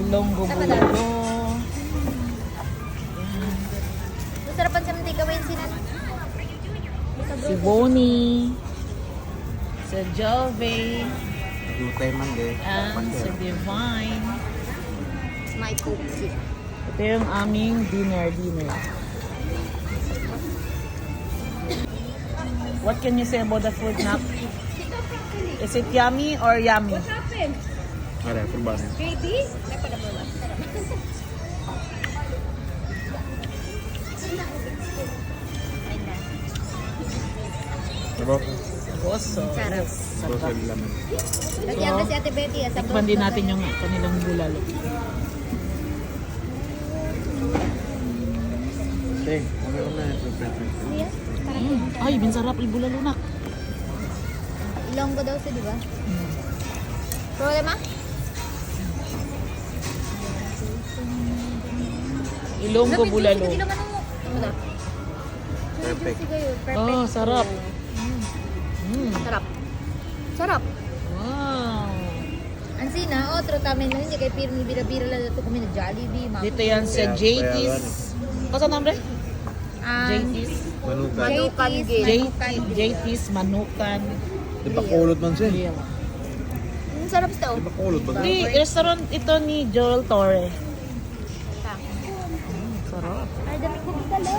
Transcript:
Ilonggo bulalo. Masarapan sa mga gawin sinan. Si Bonnie. Si Jove. Jutay man de. And si Divine. My cookie. Ito yung aming dinner. What can you say about the food, Nak? Is it yummy or yummy? Are, kurban. Baby? Diba? Goso. Sarap. Dosa laman. Lagyan ka si Ate Betty. Tikman din natin yung kanilang bulalo. Teng, ano na ito? Ay, binsarap yung bulalo, Nak. Ilonggo daw siya, di ba? Problema? Ilonggo bulalo. Hindi naman mo. Perfect. Perfect. Oh, sarap. Sarap. Sarap. Wow. Ansina, otro tamen na hindi kay pirmi bira-bira lang ito kami na Jollibee. Dito yan sa JT's. Kasa namre? JT's. Manukan. JT's Manukan. Di ba kulot man siya? Ang sarap ito. Di ba kulot ba? Di, restaurant ito ni Joel Torre. Sarap. Ay, dami ko dala.